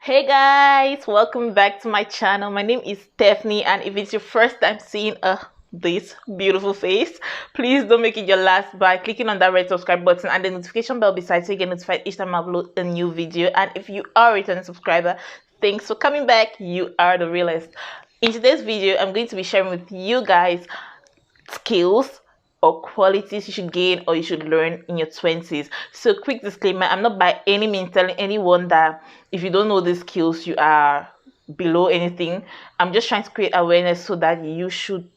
Hey guys, welcome back to my channel. My name is Stephanie, and if it's your first time seeing this beautiful face, please don't make it your last by clicking on that red subscribe button and the notification bell beside so you get notified each time I upload a new video. And if you are a returning subscriber, thanks for coming back. You are the realest. In today's video, I'm going to be sharing with you guys skills or qualities you should gain or you should learn in your 20s. So quick disclaimer, I'm not by any means telling anyone that if you don't know these skills you are below anything. I'm just trying to create awareness so that you should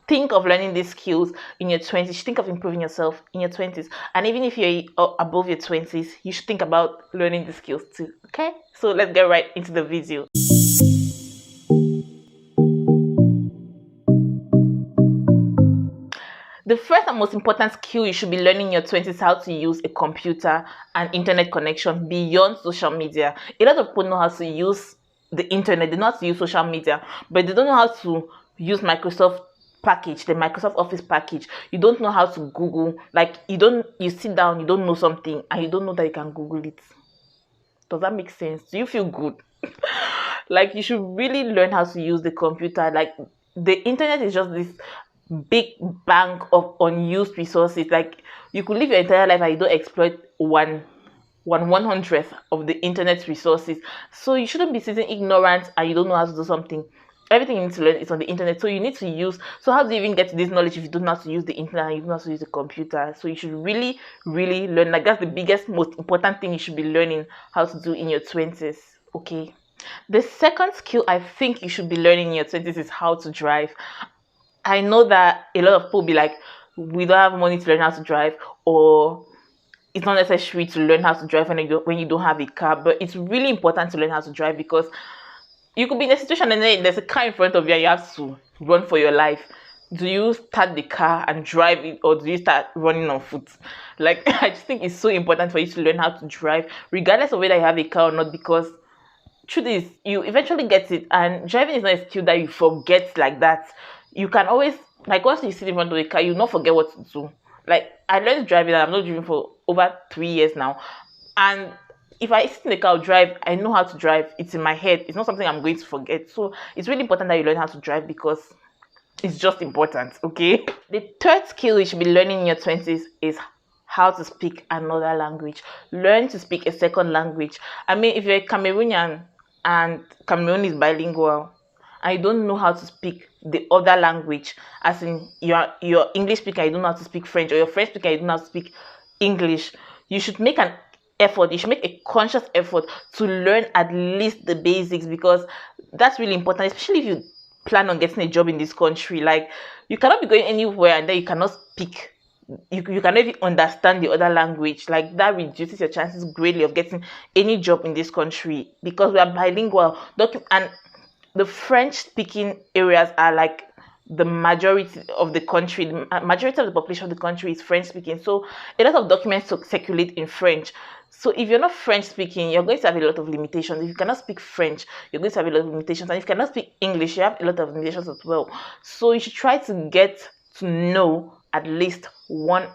think of learning these skills in your 20s. Think of improving yourself in your 20s, and even if you're above your 20s, you should think about learning the skills too. Okay, so let's get right into the video. The first and most important skill you should be learning in your 20s is how to use a computer and internet connection beyond social media. A lot of people know how to use the internet, they know how to use social media, but they don't know how to use Microsoft package, the Microsoft Office package. You don't know how to Google, like you sit down, you don't know something, and you don't know that you can Google it. Does that make sense? Do you feel good? Like, you should really learn how to use the computer. Like, the internet is just this big bank of unused resources. Like, you could live your entire life and you don't exploit one hundredth of the internet resources. So you shouldn't be sitting ignorant and you don't know how to do something. Everything you need to learn is on the internet, so you need to use. So how do you even get this knowledge if you don't know how to use the internet and you don't know how to use the computer? So you should really learn. Like, that's the biggest, most important thing you should be learning how to do in your 20s. Okay, the second skill I think you should be learning in your 20s is how to drive. I know that a lot of people be like, we don't have money to learn how to drive, or it's not necessary to learn how to drive when you don't have a car. But it's really important to learn how to drive, because you could be in a situation and then there's a car in front of you and you have to run for your life. Do you start the car and drive it, or do you start running on foot? Like, I just think it's so important for you to learn how to drive, regardless of whether you have a car or not, because truth is, you eventually get it, and driving is not a skill that you forget like that. You can always, like, once you sit in front of the car, you not forget what to do. Like, I learned driving, and I'm not driving for over 3 years now, and if I sit in the car or drive, I know how to drive. It's in my head. It's not something I'm going to forget. So it's really important that you learn how to drive, because it's just important. Okay, the third skill you should be learning in your 20s is how to speak another language. Learn to speak a second language. I mean, if you're a Cameroonian and Cameroon is bilingual, and you don't know how to speak the other language, as in your English speaker, you don't know how to speak French, or your French speaker, you don't know how to speak English, you should make an effort. You should make a conscious effort to learn at least the basics, because that's really important, especially if you plan on getting a job in this country. Like, you cannot be going anywhere and then you cannot speak, you cannot even understand the other language. Like, that reduces your chances greatly of getting any job in this country, because we are bilingual. And the French speaking areas are like the majority of the country. The majority of the population of the country is French speaking, so a lot of documents circulate in French. So if you're not French speaking, you're going to have a lot of limitations. If you cannot speak French, you're going to have a lot of limitations, and if you cannot speak English, you have a lot of limitations as well. So you should try to get to know at least one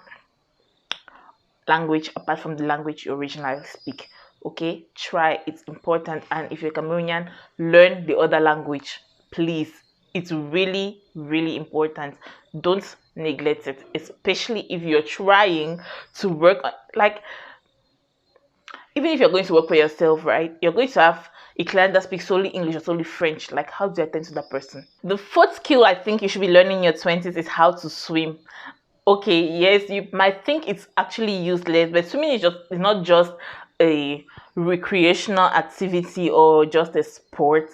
language apart from the language you originally speak. Okay, try, it's important. And if you're Cameroonian, learn the other language, please. It's really important. Don't neglect it, especially if you're trying to work like, even if you're going to work for yourself, right? You're going to have a client that speaks solely English or solely French. Like, how do you attend to that person? The fourth skill I think you should be learning in your 20s is how to swim. Okay, yes, you might think it's actually useless, but swimming is not just a recreational activity or just a sport.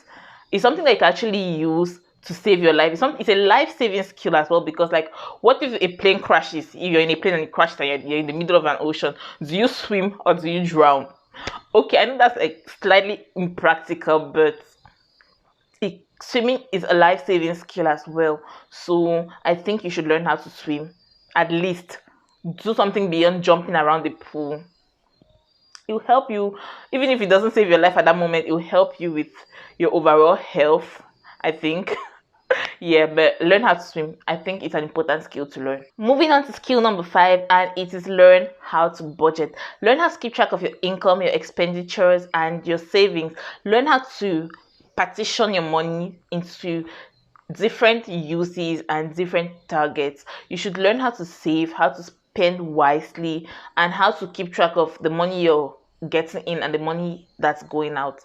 It's something that you can actually use to save your life. It's a life-saving skill as well, because, like, what if a plane crashes? If you're in a plane and it crashes and you're in the middle of an ocean, do you swim or do you drown? Okay, I know that's slightly impractical, but swimming is a life-saving skill as well. So I think you should learn how to swim. At least do something beyond jumping around the pool. It will help you, even if it doesn't save your life at that moment, it will help you with your overall health, I think. Yeah, but learn how to swim. I think it's an important skill to learn. Moving on to skill number 5, and it is learn how to budget. Learn how to keep track of your income, your expenditures, and your savings. Learn how to partition your money into different uses and different targets. You should learn how to save, how to spend wisely, and how to keep track of the money you're getting in and the money that's going out.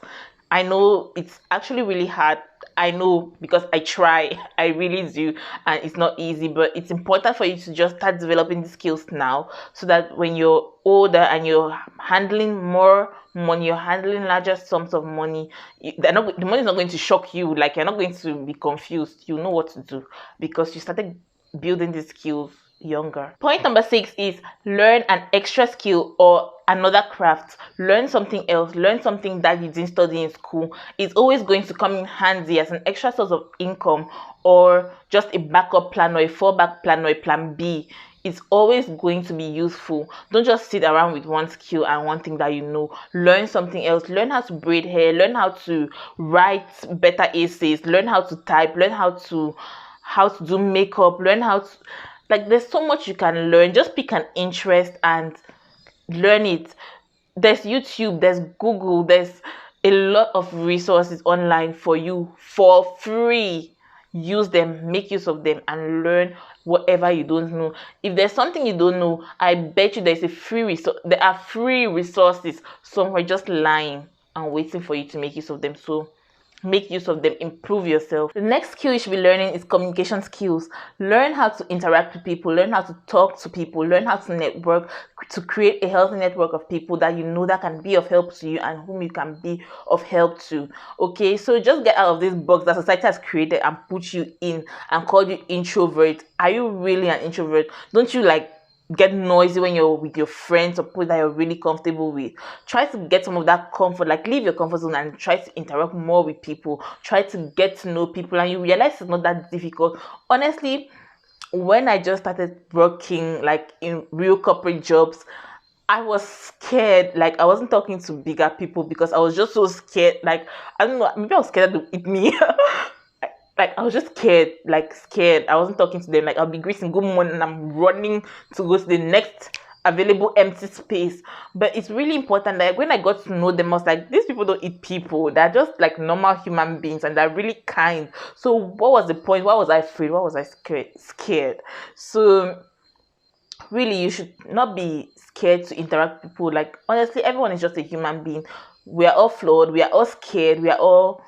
I know it's actually really hard. I know because I try, I really do, and it's not easy, but it's important for you to just start developing the skills now so that when you're older and you're handling more money, you're handling larger sums of money, the money is not going to shock you. Like, you're not going to be confused. You know what to do because you started building these skills younger. Point number 6 is learn an extra skill or another craft. Learn something else. Learn something that you didn't study in school. It's always going to come in handy as an extra source of income, or just a backup plan, or a fallback plan, or a plan B. It's always going to be useful. Don't just sit around with one skill and one thing that you know. Learn something else. Learn how to braid hair. Learn how to write better essays. Learn how to type. Learn how to do makeup. Learn how to, like, there's so much you can learn. Just pick an interest and learn it. There's YouTube, there's Google, there's a lot of resources online for you for free. Use them, make use of them, and learn whatever you don't know. If there's something you don't know, I bet you there's a free resource. There are free resources somewhere just lying and waiting for you to make use of them. So make use of them, improve yourself. The next skill you should be learning is communication skills. Learn how to interact with people, learn how to talk to people, learn how to network, to create a healthy network of people that you know that can be of help to you and whom you can be of help to. Okay, so just get out of this box that society has created and put you in and called you introvert. Are you really an introvert? Don't you like get noisy when you're with your friends or people that you're really comfortable with? Try to get some of that comfort, like leave your comfort zone and try to interact more with people. Try to get to know people, and you realize it's not that difficult. Honestly, when I just started working like in real corporate jobs, I was scared. Like, I wasn't talking to bigger people because I was just so scared. Like, I don't know, maybe I was scared to eat me. Like, I was just scared, like scared. I wasn't talking to them. Like, I'll be greeting good morning and I'm running to go to the next available empty space. But it's really important. Like, when I got to know them, I was like, these people don't eat people. They're just like normal human beings and they're really kind. So what was the point? Why was I afraid? Why was I scared? So really, you should not be scared to interact with people. Like, honestly, everyone is just a human being. We are all flawed. We are all scared. We are all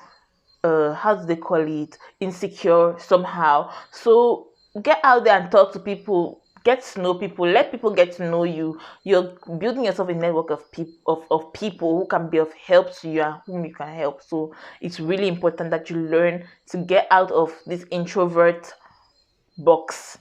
how do they call it, insecure somehow. So get out there and talk to people, get to know people, let people get to know you. You're building yourself a network of people, of people who can be of help to you and whom you can help. So it's really important that you learn to get out of this introvert box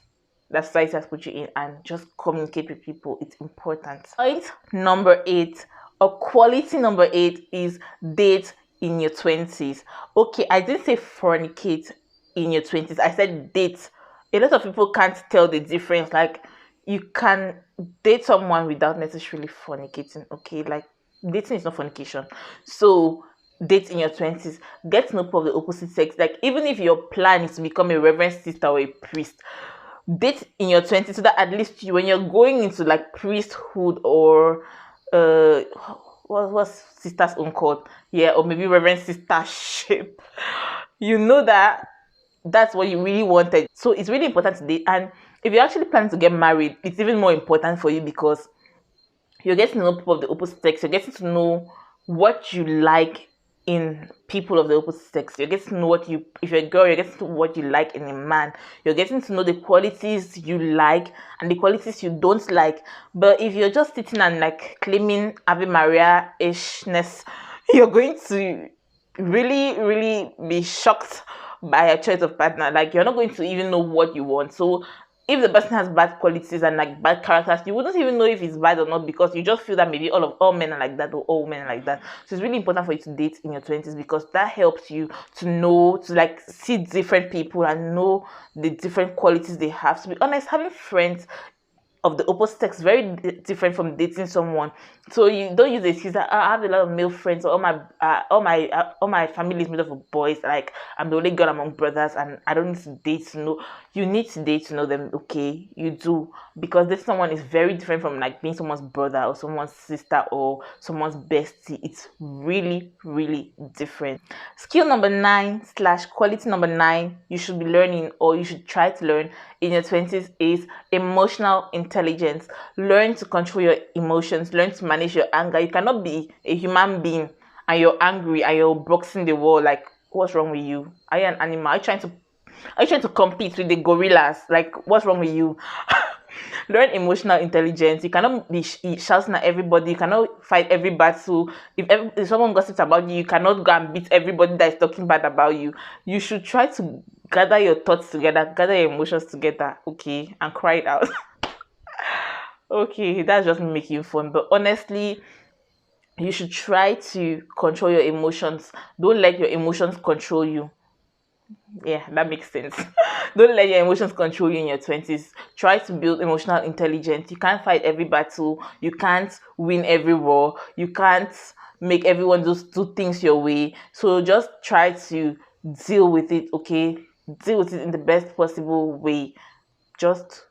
that society has put you in and just communicate with people. It's important. Point number 8, or quality number 8, is date in your 20s. Okay, I didn't say fornicate in your 20s. I said date. A lot of people can't tell the difference. Like, you can date someone without necessarily fornicating. Okay, like, dating is not fornication. So date in your 20s. Get to know people of the opposite sex. Like, even if your plan is to become a reverend sister or a priest, date in your 20s so that at least when you're going into like priesthood or what's sister's own called, yeah, or maybe reverend sistership, you know that that's what you really wanted. So it's really important to date. And if you're actually planning to get married, it's even more important for you because you're getting to know people of the opposite sex. You're getting to know what you like in people of the opposite sex. You're getting to know what you, if you're a girl, you're getting to know what you like in a man. You're getting to know the qualities you like and the qualities you don't like. But if you're just sitting and like claiming Ave Maria-ishness, you're going to really, really be shocked by a choice of partner. Like, you're not going to even know what you want. So if the person has bad qualities and like bad characters, you wouldn't even know if it's bad or not because you just feel that maybe all men are like that or all women are like that. So it's really important for you to date in your 20s because that helps you to know, to like see different people and know the different qualities they have. To be honest, having friends of the opposite sex very different from dating someone. So you don't use the excuse that, "Ah, I have a lot of male friends, or all my family is made up of boys. Like I'm the only girl among brothers, and I don't need to date to know." You need to date to know them. Okay, you do, because this someone is very different from like being someone's brother or someone's sister or someone's bestie. It's really, really different. Skill number 9 slash quality number 9 you should be learning, or you should try to learn in your 20s, is emotional intelligence. Learn to control your emotions, learn to manage your anger. You cannot be a human being and you're angry and you're boxing the wall. Like, what's wrong with you? Are you an animal? Are you trying to compete with the gorillas? Like, what's wrong with you? Learn emotional intelligence. You cannot be shouting at everybody. You cannot fight every battle. If someone gossips about you, you cannot go and beat everybody that is talking bad about you. You should try to gather your thoughts together, gather your emotions together, okay, and cry it out. Okay, that's just me making fun. But honestly, you should try to control your emotions. Don't let your emotions control you. Yeah, that makes sense. Don't let your emotions control you in your 20s. Try to build emotional intelligence. You can't fight every battle. You can't win every war. You can't make everyone do things your way. So just try to deal with it, okay? Deal with it in the best possible way. Just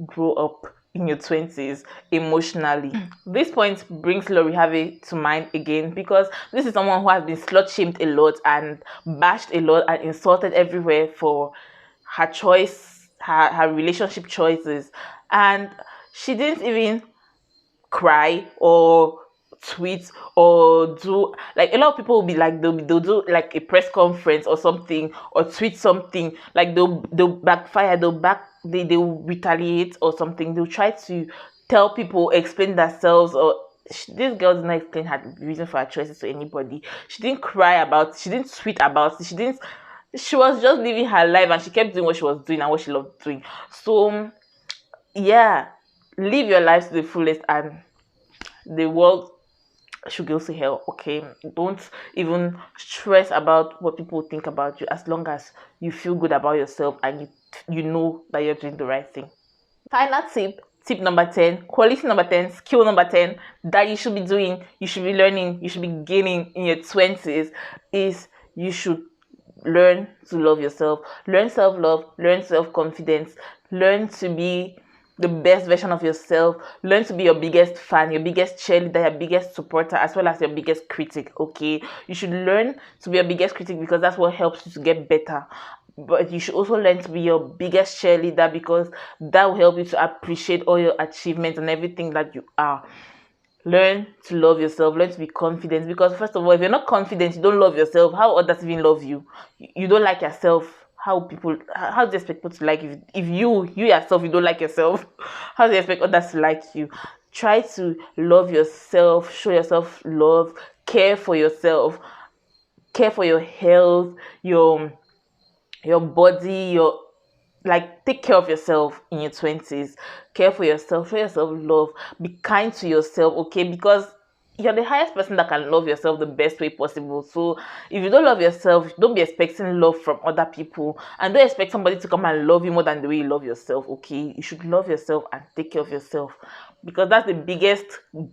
grow up in your 20s emotionally. This point brings Lori Harvey to mind again, because this is someone who has been slut shamed a lot and bashed a lot and insulted everywhere for her choice, her relationship choices. And she didn't even cry or tweet or do, like, a lot of people will be like, they'll do like a press conference or something, or tweet something, like they'll backfire, they'll retaliate or something. They'll try to tell people, explain themselves, or this girl did not explain her reason for her choices to anybody. She didn't cry about it, she didn't tweet about it, she was just living her life, and she kept doing what she was doing and what she loved doing. So yeah, live your life to the fullest, and the world should go to hell. Okay, don't even stress about what people think about you, as long as you feel good about yourself and you know that you're doing the right thing. Final tip number 10, quality number 10, skill number 10 that you should be doing, you should be learning, you should be gaining in your 20s, is you should learn to love yourself. Learn self-love, learn self-confidence, learn to be the best version of yourself. Learn to be your biggest fan, your biggest cheerleader, your biggest supporter, as well as your biggest critic. Okay, you should learn to be your biggest critic, because that's what helps you to get better. But you should also learn to be your biggest cheerleader, because that will help you to appreciate all your achievements and everything that you are. Learn to love yourself, learn to be confident, because first of all, if you're not confident, you don't love yourself, how others even love you? You don't like yourself, how do you expect people to like you? If you yourself, you don't like yourself, how do you expect others to like you? Try to love yourself, show yourself love, care for yourself, care for your health, your body, your, like, take care of yourself in your 20s. Care for yourself, show yourself love, be kind to yourself, okay? Because you're the highest person that can love yourself the best way possible. So if you don't love yourself, don't be expecting love from other people, and don't expect somebody to come and love you more than the way you love yourself. Okay, you should love yourself and take care of yourself, because that's the biggest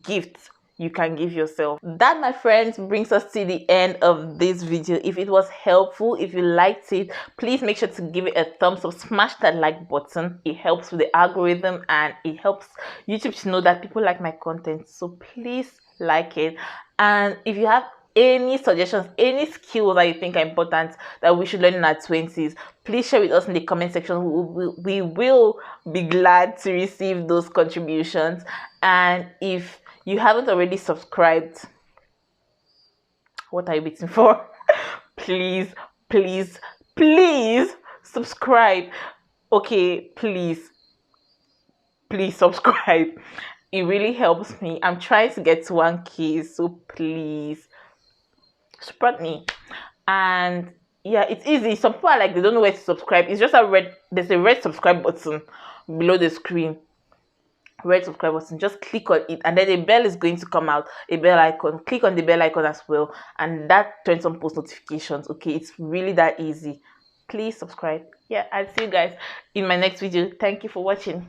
gift you can give yourself. That, my friends, brings us to the end of this video. If it was helpful, if you liked it, please make sure to give it a thumbs up, smash that like button. It helps with the algorithm and it helps YouTube to know that people like my content. So please like it. And if you have any suggestions, any skills that you think are important that we should learn in our 20s, please share with us in the comment section. We will be glad to receive those contributions. And if you haven't already subscribed, what are you waiting for? Please, please, please subscribe. Okay, please subscribe. It really helps me. I'm trying to get to 1K, so please support me. And yeah, it's easy. Some people are like, they don't know where to subscribe. It's just there's a red subscribe button below the screen. Red subscribe button, just click on it, and then a bell is going to come out, a bell icon. Click on the bell icon as well, and that turns on post notifications. Okay, it's really that easy. Please subscribe. Yeah, I'll see you guys in my next video. Thank you for watching.